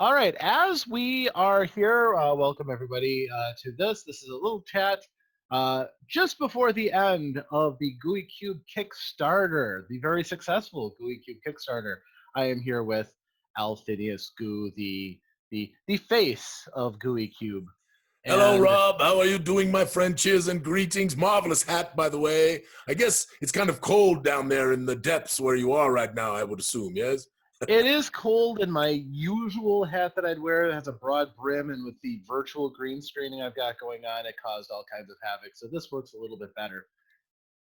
All right, as we are here, welcome everybody to this. This is a little chat just before the end of the Gooey Cube Kickstarter, the very successful Gooey Cube Kickstarter. I am here with Alphinius Goo, the face of Gooey Cube, Hello, and Rob. How are you doing, my friend? Cheers and greetings. Marvelous hat, by the way. I guess it's kind of cold down there in the depths where you are right now, I would assume, yes? it is cold. And my usual hat that I'd wear has a broad brim, and with the virtual green screening I've got going on, it caused all kinds of havoc. So this works a little bit better.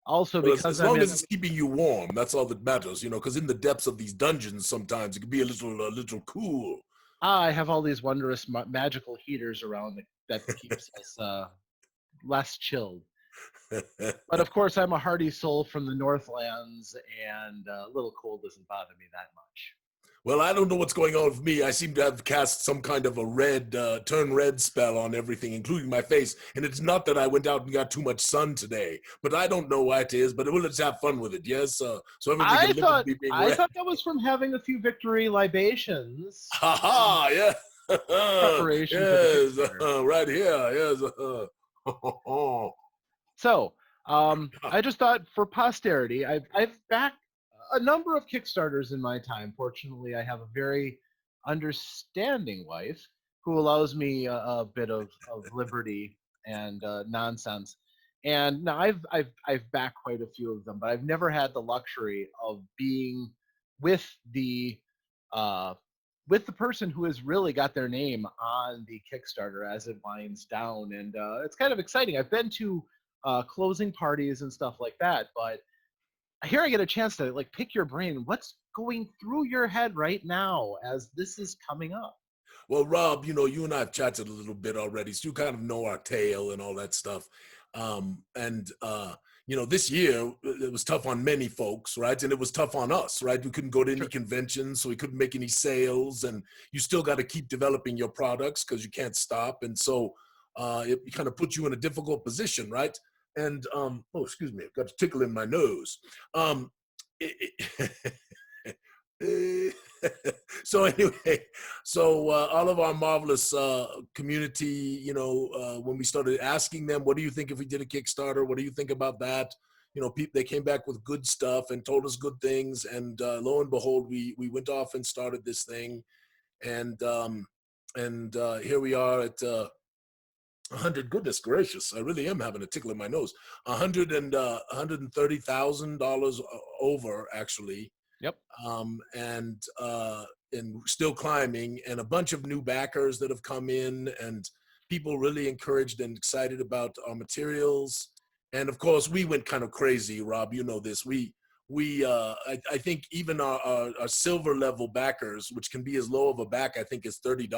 Also, Well, as, because as I'm long in as it's keeping you warm, that's all that matters, because in the depths of these dungeons, sometimes it can be a little cool. I have all these wondrous magical heaters around that keeps us less chilled. But of course, I'm a hardy soul from the Northlands, and a little cold doesn't bother me that much. Well, I don't know what's going on with me. I seem to have cast some kind of a turn red spell on everything, including my face. And it's not that I went out and got too much sun today, but I don't know why it is. But let's have fun with it, yes? So everybody I can live with thought me being I red. thought that was from having a few victory libations Ha in ha! Yeah. preparation for the Yes, Kickstarter. right here. Yes. So I just thought for posterity, I've backed a number of Kickstarters in my time. Fortunately, I have a very understanding wife who allows me a bit of liberty and nonsense. And now I've backed quite a few of them, but I've never had the luxury of being with the uh, with the person who has really got their name on the Kickstarter as it winds down, and it's kind of exciting. I've been to closing parties and stuff like that, but here I get a chance to like pick your brain. What's going through your head right now as this is coming up? Well, Rob, you and I have chatted a little bit already, so you kind of know our tale and all that stuff. This year it was tough on many folks, right? And it was tough on us, right? We couldn't go to any Sure. conventions, so we couldn't make any sales, and you still got to keep developing your products because you can't stop. And so it kind of puts you in a difficult position, right? And oh, excuse me, I've got a tickle in my nose. Um, it, so anyway, all of our marvelous community, when we started asking them, what do you think if we did a Kickstarter? What do you think about that? They came back with good stuff and told us good things. And lo and behold, we went off and started this thing. And here we are at 100. Goodness gracious, I really am having a tickle in my nose. $130,000 over, actually. Yep. And still climbing, and a bunch of new backers that have come in, and people really encouraged and excited about our materials. And of course, we went kind of crazy, Rob. You know this. I think even our silver level backers, which can be as low of a back, I think is $30,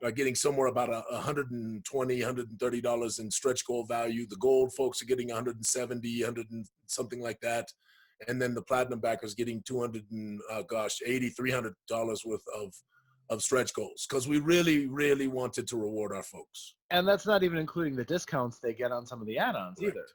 are getting somewhere about $120, $130 in stretch goal value. The gold folks are getting 170, 100 and something like that. And then the platinum backers getting $280, $300 worth of stretch goals, because we really, really wanted to reward our folks. And that's not even including the discounts they get on some of the add-ons Correct. either.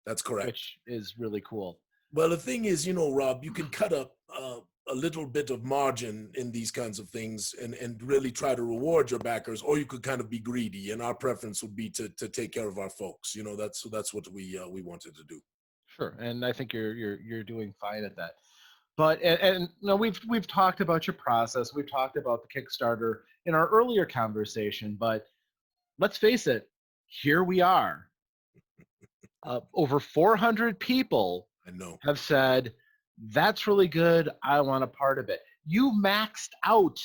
That's correct. Which is really cool. Well, the thing is, Rob, you can cut up a little bit of margin in these kinds of things and really try to reward your backers, or you could kind of be greedy. And our preference would be to take care of our folks. That's what we wanted to do. Sure, and I think you're doing fine at that. But and no, we've talked about your process. We've talked about the Kickstarter in our earlier conversation. But let's face it, here we are. Over 400 people I know have said, that's really good. I want a part of it. You maxed out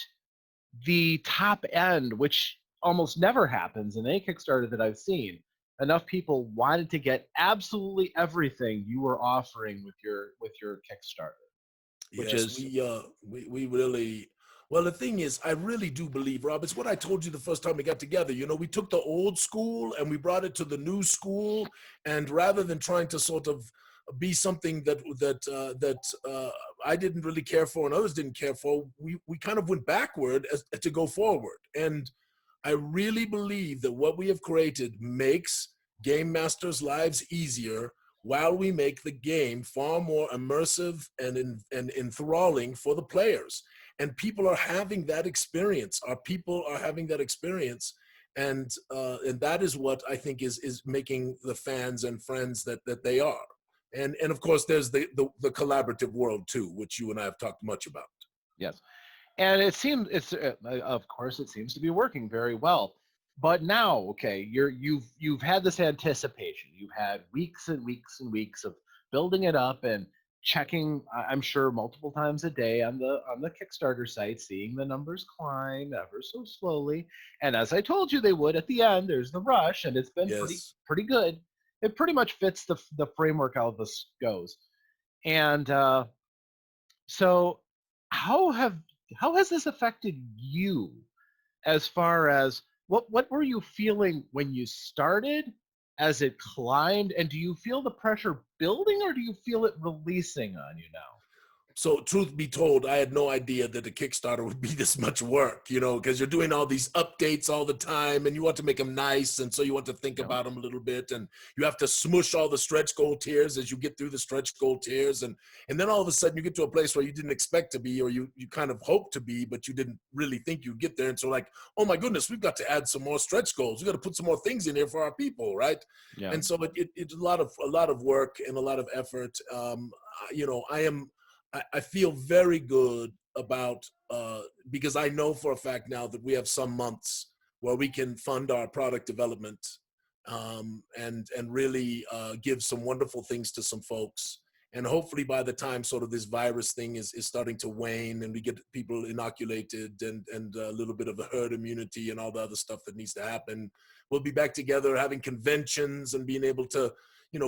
the top end, which almost never happens in any Kickstarter that I've seen. Enough people wanted to get absolutely everything you were offering with your Kickstarter, which Yes, is we really. Well, the thing is, I really do believe, Rob, it's what I told you the first time we got together. We took the old school and we brought it to the new school, and rather than trying to sort of be something that I didn't really care for and others didn't care for, we kind of went backward to go forward. And I really believe that what we have created makes game masters' lives easier, while we make the game far more immersive and enthralling for the players. and people are having that experience. Our people are having that experience, and that is what I think is making the fans and friends that they are. And of course, there's the collaborative world too, which you and I have talked much about. Yes. And it seems of course it seems to be working very well. But now, okay, you've had this anticipation. You've had weeks and weeks and weeks of building it up and checking, I'm sure multiple times a day on the Kickstarter site, seeing the numbers climb ever so slowly. And as I told you they would at the end, there's the rush, and it's been Yes. pretty good. It pretty much fits the framework how this goes. And so how have how has this affected you as far as what were you feeling when you started as it climbed, and do you feel the pressure building or do you feel it releasing on you now? So truth be told, I had no idea that the Kickstarter would be this much work, because you're doing all these updates all the time and you want to make them nice. And so you want to think You know? about them a little bit, and you have to smush all the stretch goal tiers as you get through the stretch goal tiers. And then all of a sudden you get to a place where you didn't expect to be, or you kind of hoped to be, but you didn't really think you'd get there. And so like, oh my goodness, we've got to add some more stretch goals. We've got to put some more things in here for our people. Right. Yeah. And so it's a lot of work and a lot of effort. I feel very good about because I know for a fact now that we have some months where we can fund our product development, and really give some wonderful things to some folks. And hopefully by the time sort of this virus thing is starting to wane and we get people inoculated and a little bit of a herd immunity and all the other stuff that needs to happen, we'll be back together having conventions and being able to,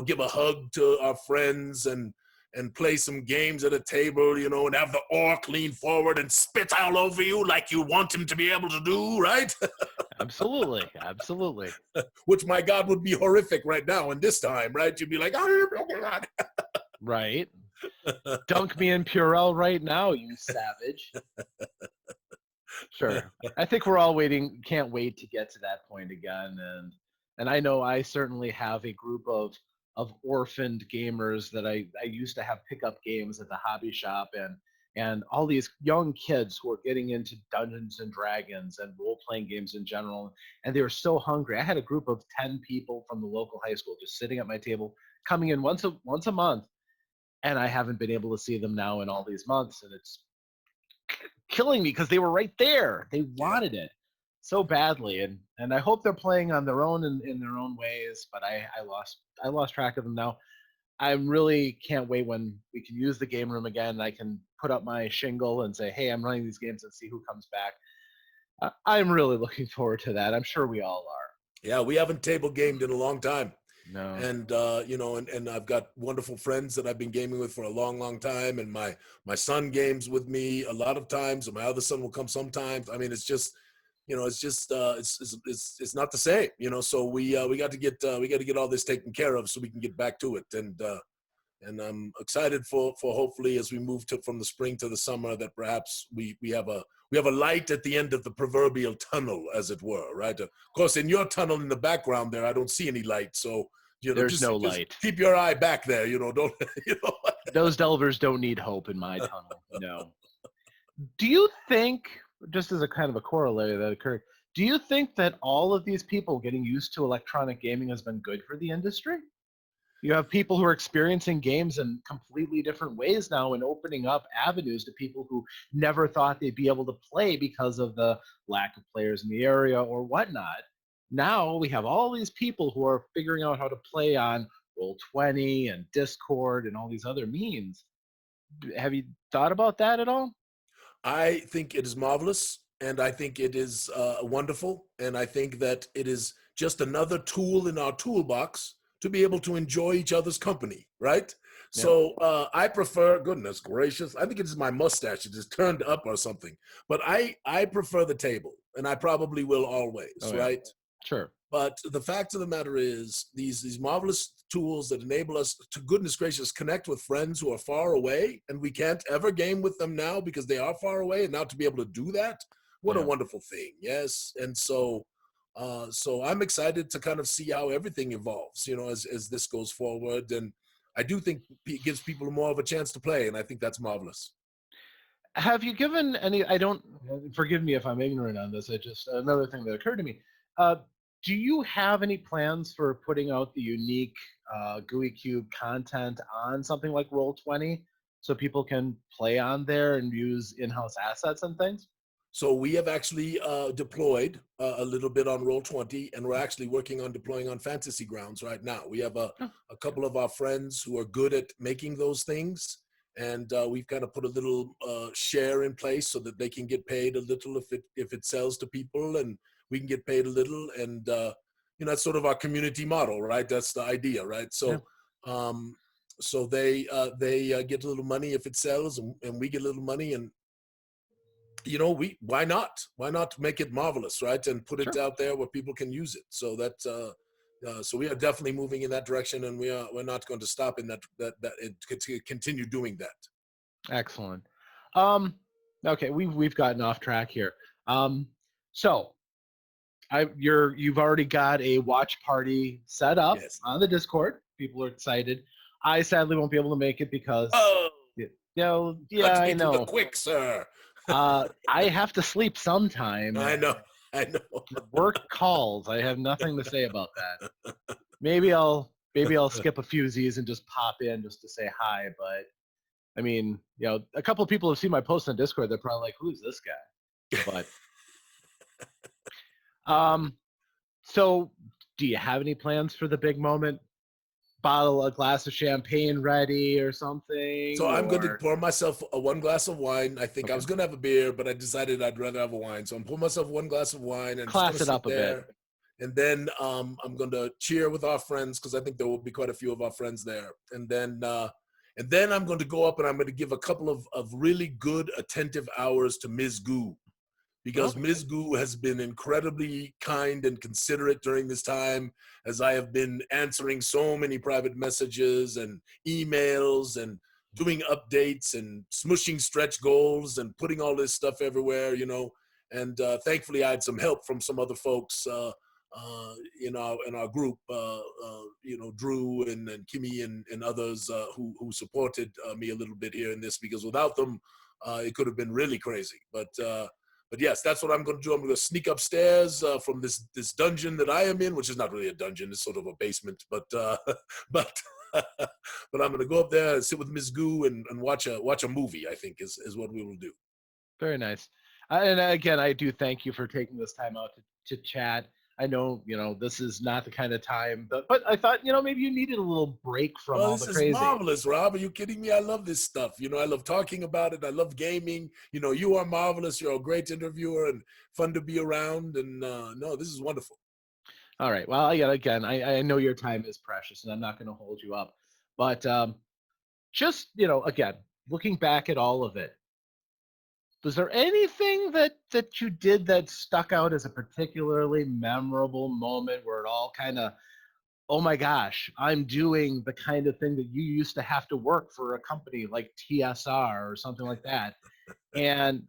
give a hug to our friends and play some games at a table, and have the orc lean forward and spit all over you like you want him to be able to do, right? Absolutely. Absolutely. Which, my God, would be horrific right now in this time, right? You'd be like, oh, God. Right. Dunk me in Purell right now, you savage. Sure. I think we're all waiting, can't wait to get to that point again. And I know I certainly have a group of orphaned gamers that I used to have pickup games at the hobby shop, and all these young kids who are getting into Dungeons and Dragons and role playing games in general, and they were so hungry. I had a group of 10 people from the local high school just sitting at my table, coming in once a month, and I haven't been able to see them now in all these months, and it's killing me because they were right there. They Yeah. wanted it so badly, and I hope they're playing on their own in their own ways. But I lost track of them now. I really can't wait when we can use the game room again. I can put up my shingle and say, "Hey, I'm running these games," and see who comes back. I'm really looking forward to that. I'm sure we all are. Yeah, we haven't table gamed in a long time. No. And and I've got wonderful friends that I've been gaming with for a long, long time. And my son games with me a lot of times, and my other son will come sometimes. I mean, it's just, it's not the same, So we got to get all this taken care of so we can get back to it. And I'm excited for hopefully as we move from the spring to the summer that perhaps we have a light at the end of the proverbial tunnel, as it were, right? Of course, in your tunnel in the background there, I don't see any light. So, There's no just light. keep your eye back there, don't, Those delvers don't need hope in my tunnel. No. Do you think, just as a kind of a corollary that occurred, do you think that all of these people getting used to electronic gaming has been good for the industry? You have people who are experiencing games in completely different ways now and opening up avenues to people who never thought they'd be able to play because of the lack of players in the area or whatnot. Now we have all these people who are figuring out how to play on Roll20 and Discord and all these other means. Have you thought about that at all? I think it is marvelous, and I think it is wonderful, and I think that it is just another tool in our toolbox to be able to enjoy each other's company, right? Yeah. So I prefer, goodness gracious, I think it's my mustache. It is turned up or something. But I prefer the table, and I probably will always, Oh yeah. right? Sure. But the fact of the matter is, these marvelous tools that enable us to, goodness gracious, connect with friends who are far away, and we can't ever game with them now because they are far away. And now to be able to do that, what a Yeah. wonderful thing! Yes, and so I'm excited to kind of see how everything evolves, as this goes forward. And I do think it gives people more of a chance to play, and I think that's marvelous. Have you given any? I don't. Forgive me if I'm ignorant on this. I just another thing that occurred to me. Uh, do you have any plans for putting out the unique GUI Cube content on something like Roll20, so people can play on there and use in-house assets and things? So we have actually deployed a little bit on Roll20, and we're actually working on deploying on Fantasy Grounds right now. We have Oh, a couple of our friends who are good at making those things, and we've kind of put a little share in place so that they can get paid a little if it sells to people, and we can get paid a little, and that's sort of our community model, right? That's the idea, right? yeah, Um, so they get a little money if it sells, and we get a little money, and we why not make it marvelous, right, and put it sure. out there where people can use it. So that so we are definitely moving in that direction, and we're not going to stop in to continue doing that. Excellent. Um, okay, we've gotten off track here. Um, so you've already got a watch party set up Yes. on the Discord. People are excited. I sadly won't be able to make it because, Oh, yeah, cut I me to the know. quick, sir. I have to sleep sometime, I know. and I know. work calls. I have nothing to say about that. Maybe I'll skip a few Z's and just pop in just to say hi. But I mean, a couple of people have seen my post on Discord. They're probably like, "Who's this guy?" But um, so do you have any plans for the big moment? A glass of champagne ready or So something? I'm going to Or pour myself one glass of wine. I think I okay, was going to have a beer, but I decided I'd rather have a wine. So I'm pouring myself one glass of wine, and I'm just going class to it sit up a bit. there. And then I'm going to cheer with our friends, because I think there will be quite a few of our friends there. And then I'm going to go up and I'm going to give a couple of really good, attentive hours to Ms. Goo, because Okay. Ms. Goo has been incredibly kind and considerate during this time, as I have been answering so many private messages and emails and doing updates and smushing stretch goals and putting all this stuff everywhere. And thankfully, I had some help from some other folks in our group, Drew and Kimmy and others who supported me a little bit here in this, because without them, it could have been really crazy. But yes, that's what I'm going to do. I'm going to sneak upstairs from this dungeon that I am in, which is not really a dungeon; it's sort of a basement. But but but I'm going to go up there and sit with Miss Goo and watch a movie. I think is what we will do. Very nice. And again, I do thank you for taking this time out to chat. I know, this is not the kind of time, but I thought, maybe you needed a little break from Oh, all this the is crazy. marvelous, Rob. Are you kidding me? I love this stuff. I love talking about it. I love gaming. You are marvelous. You're a great interviewer and fun to be around. And no, this is wonderful. All right. Well, again, I know your time is precious, and I'm not going to hold you up. But just, again, looking back at all of it, was there anything that you did that stuck out as a particularly memorable moment where it all kind of, oh my gosh, I'm doing the kind of thing that you used to have to work for a company like TSR or something like that? And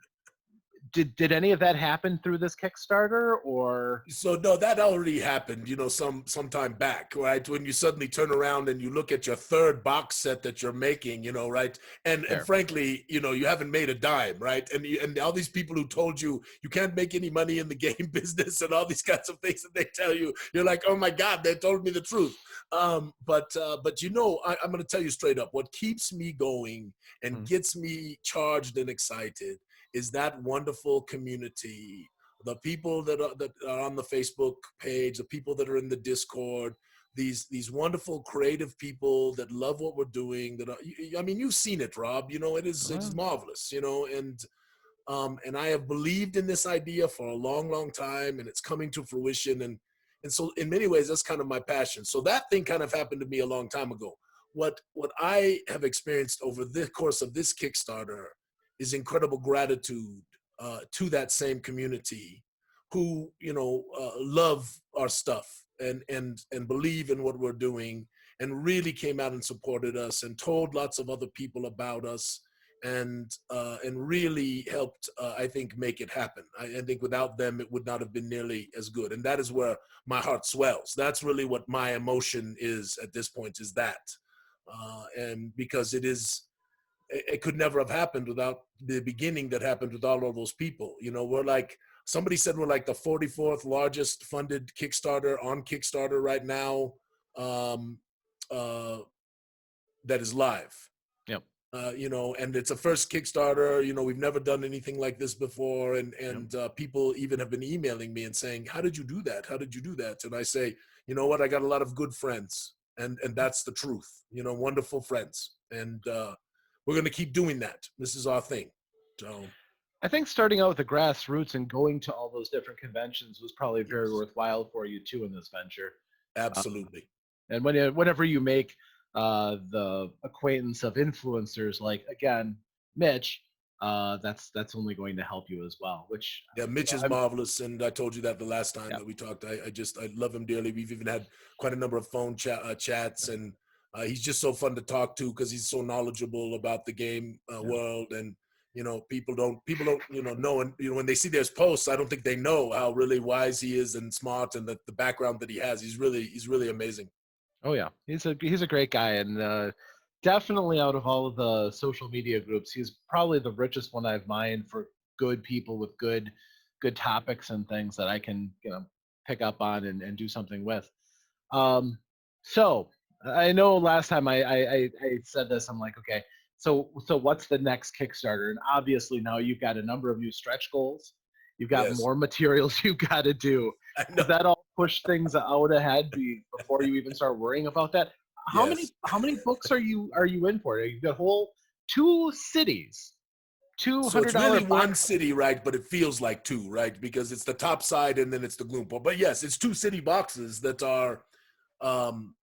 did any of that happen through this Kickstarter or So no, that already happened, some time back, right? When you suddenly turn around and you look at your third box set that you're making, right? And fair? frankly, you haven't made a dime, right? And all these people who told you you can't make any money in the game business and all these kinds of things that they tell you, you're like, oh my God, they told me the truth. But I'm going to tell you straight up, what keeps me going and Hmm. gets me charged and excited is that wonderful community, the people that are on the Facebook page, the people that are in the Discord, these wonderful creative people that love what we're doing. I mean, you've seen it, Rob. It is marvelous. And I have believed in this idea for a long, long time, and it's coming to fruition. And so, in many ways, that's kind of my passion. So that thing kind of happened to me a long time ago. What I have experienced over the course of this Kickstarter is incredible gratitude to that same community who love our stuff and believe in what we're doing and really came out and supported us and told lots of other people about us and really helped, I think, make it happen. I think without them, it would not have been nearly as good. And that is where my heart swells. That's really what my emotion is at this point, is that. And because it is it could never have happened without the beginning that happened with all of those people. You know, we're like, somebody said we're like the 44th largest funded Kickstarter on Kickstarter right now, that is live. Yep. You know, and it's a first Kickstarter. You know, we've never done anything like this before, and people even have been emailing me and saying, "How did you do that? How did you do that?" And I say, you know what, I got a lot of good friends, and that's the truth. You know, wonderful friends, and we're gonna keep doing that. This is our thing. So I think starting out with the grassroots and going to all those different conventions was probably very yes, worthwhile for you too in this venture. Uh, absolutely. and whenever you make the acquaintance of influencers like again Mitch, that's only going to help you as well. Which Yeah, Mitch is I'm marvelous, and I told you that the last time yeah that we talked. I love him dearly. We've even had quite a number of phone chats, and he's just so fun to talk to because he's so knowledgeable about the game yeah. world. And you know, people don't know, and you know, when they see their posts, I don't think they know how really wise he is and smart, and the background that he has. He's really amazing. Oh yeah, he's a great guy, and definitely out of all of the social media groups, he's probably the richest one I've mined for good people with good topics and things that I can pick up on and do something with. Um, so I know last time I said this, I'm like, okay, so what's the next Kickstarter? And obviously now you've got a number of new stretch goals. You've got Yes, more materials you've got to do. I Does know. that all push things out ahead before you even start worrying about that? Yes. How many books are you in for? You've got whole two cities, two So hundred it's really dollar one box. city, right? But it feels like two, right? Because it's the top side and then it's the gloom port. But yes, it's two city boxes that are. Um,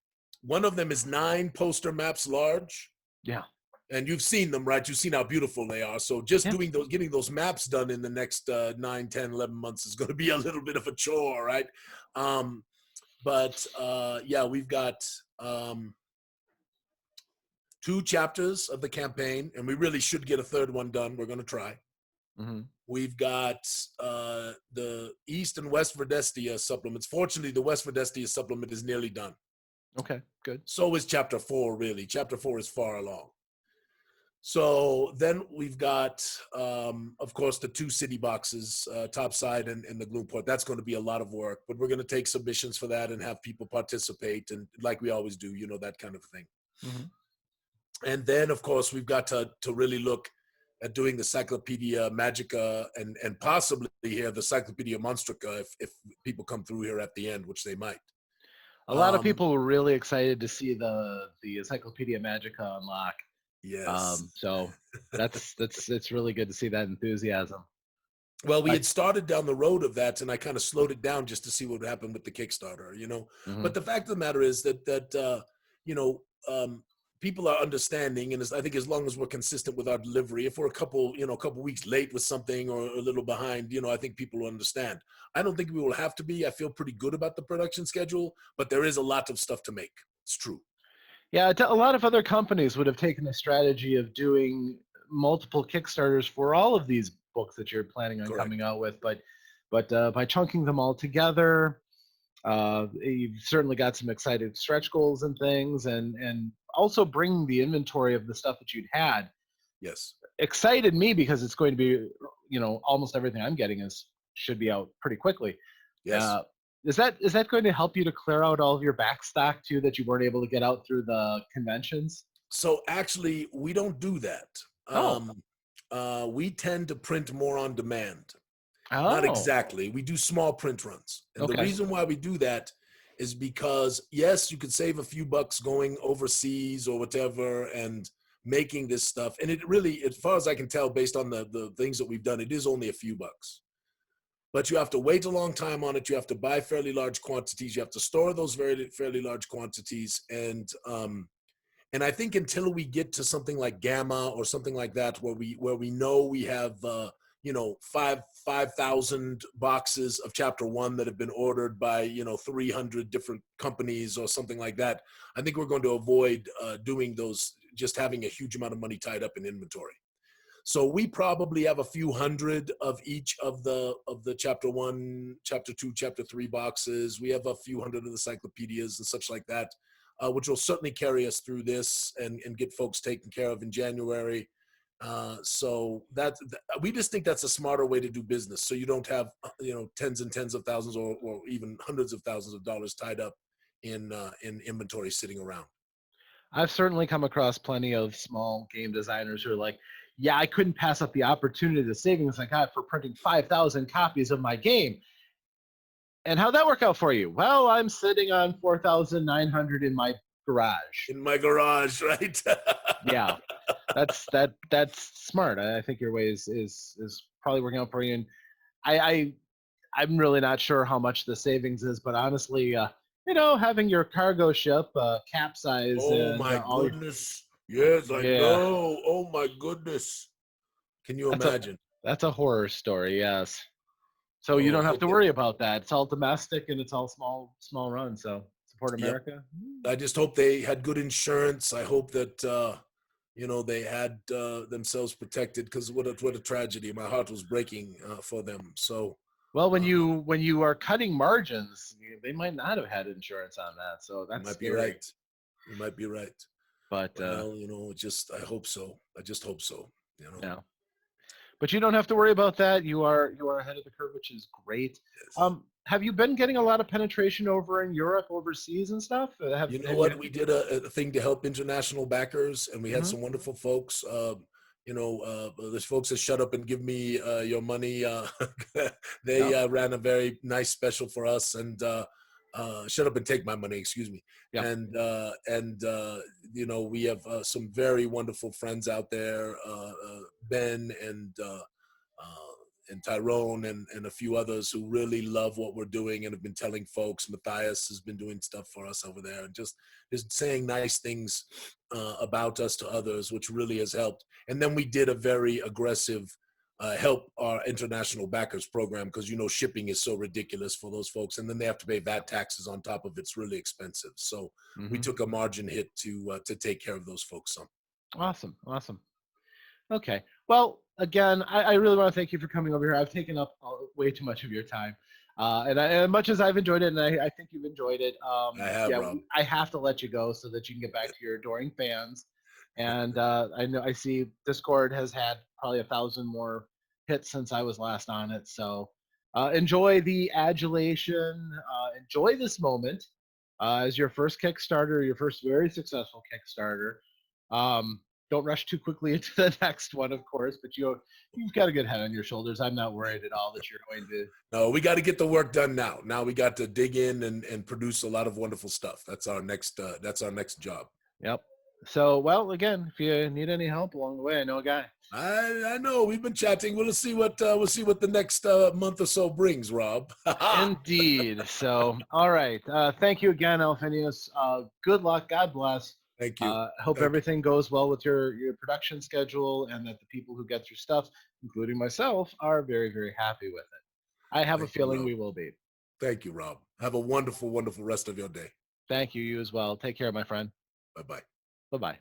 one of them is 9 poster maps large, Yeah, and you've seen them, right? You've seen how beautiful they are. So just yeah. getting those maps done in the next 9, 10, 11 months is going to be a little bit of a chore, right? Um, but yeah, we've got um, 2 chapters of the campaign, and we really should get a third one done. We're going to try. Hmm. We've got the East and West Verdestia supplements. Fortunately, the West Verdestia supplement is nearly done. Okay, good. So is Chapter 4, really. Chapter 4 is far along. So then we've got, of course, the 2 city boxes, topside and the gloom port. That's going to be a lot of work, but we're going to take submissions for that and have people participate, and like we always do, you know, that kind of thing. Hmm. And then, of course, we've got to really look at doing the Encyclopedia Magicka and possibly here the Encyclopedia Monstrica if people come through here at the end, which they might. A lot of Um, people were really excited to see the Encyclopedia Magicka unlock. yes. So that's it's really good to see that enthusiasm. Well, we I, had started down the road of that, and I kind of slowed it down just to see what would happen with the Kickstarter, you know. mhm. But the fact of the matter is that you know, people are understanding, and I think as long as we're consistent with our delivery, if we're a couple weeks late with something or a little behind, you know, I think people will understand. I don't think we will have to be. I feel pretty good about the production schedule, but there is a lot of stuff to make. It's true. Yeah, a lot of other companies would have taken the strategy of doing multiple Kickstarters for all of these books that you're planning on coming Correct. out with, but by chunking them all together, you've certainly got some excited stretch goals and things, and also bringing the inventory of the stuff that you'd had Yes. excited me because it's going to be, almost everything I'm getting is should be out pretty quickly. Yes. Uh, is that going to help you to clear out all of your back stock too that you weren't able to get out through the conventions? So actually, we don't do that. Oh, We tend to print more on demand. Not oh, exactly. We do small print runs. And the okay, reason why we do that is because, yes, you could save a few bucks going overseas or whatever and making this stuff. And it really, as far as I can tell, based on the things that we've done, it is only a few bucks. But you have to wait a long time on it. You have to buy fairly large quantities. You have to store those fairly large quantities. And I think until we get to something like Gamma or something like that, where we know we have 5,000 boxes of Chapter 1 that have been ordered by 300 different companies or something like that, I think we're going to avoid doing those, just having a huge amount of money tied up in inventory. So we probably have a few hundred of each of the Chapter 1, Chapter 2, Chapter 3 boxes. We have a few hundred of the encyclopedias and such like that. which will certainly carry us through this and get folks taken care of in January. So we just think that's a smarter way to do business. So you don't have tens and tens of thousands or even hundreds of thousands of dollars tied up in inventory sitting around. I've certainly come across plenty of small game designers who are like, yeah, I couldn't pass up the opportunity, the savings I got for printing 5,000 copies of my game. And how'd that work out for you? Well, I'm sitting on 4,900 in my garage. In my garage, right? Yeah, that's smart. I think your way is probably working out for you. And I I'm really not sure how much the savings is, but honestly, having your cargo ship capsize Oh and my all your goodness. Yes, I yeah, know. Oh my goodness. Can you that's a imagine? that's a horror story. Yes. So you Oh, don't I have hope to that worry about that. It's all domestic and it's all small run. So support yep. America. I just hope they had good insurance. I hope that they had themselves protected, because what a tragedy. My heart was breaking for them. So Well, when uh, you are cutting margins, they might not have had insurance on that. So you that's might be scary. right. You might be right. But Well, just I hope so. I just hope so. You know. yeah. But you don't have to worry about that. You are ahead of the curve, which is great. Yes. Have you been getting a lot of penetration over in Europe, overseas, and stuff? You know Have what? you? We did a thing to help international backers, and we had Mhm. some wonderful folks. There's folks that shut up and give me your money. They Yep. ran a very nice special for us, and shut up and take my money. Excuse me. Yep. We have some very wonderful friends out there, Ben uh, and Tyrone and a few others who really love what we're doing and have been telling folks. Matthias has been doing stuff for us over there and just saying nice things about us to others, which really has helped. And then we did a very aggressive help our international backers program, because shipping is so ridiculous for those folks, and then they have to pay VAT taxes on top of it. It's really expensive. So we Hmm. took a margin hit to take care of those folks some. Awesome. Awesome. Okay. Well, again, I really want to thank you for coming over here. I've taken up way too much of your time. And as much as I've enjoyed it, and I think you've enjoyed it, I have, yeah, Rob. I have to let you go so that you can get back to your adoring fans. And I know I see Discord has had probably 1,000 more hits since I was last on it. So enjoy the adulation. Enjoy this moment as your first Kickstarter, your first very successful Kickstarter. Um, don't rush too quickly into the next one, of course, but you've got a good head on your shoulders. I'm not worried at all that you're going to. No, we got to get the work done now. Now we got to dig in and produce a lot of wonderful stuff. That's our next job. Yep. So, well, again, if you need any help along the way, I know a guy. I know we've been chatting. We'll see what the next month or so brings, Rob. Indeed. So, all right. Thank you again, Alphinius. Good luck. God bless. Thank you. Hope Thank you. everything goes well with your production schedule, and that the people who get your stuff, including myself, are very, very happy with it. I have a Thank you, feeling Rob. we will be. Thank you, Rob. Have a wonderful, wonderful rest of your day. Thank you. You as well. Take care, my friend. Bye bye. Bye bye.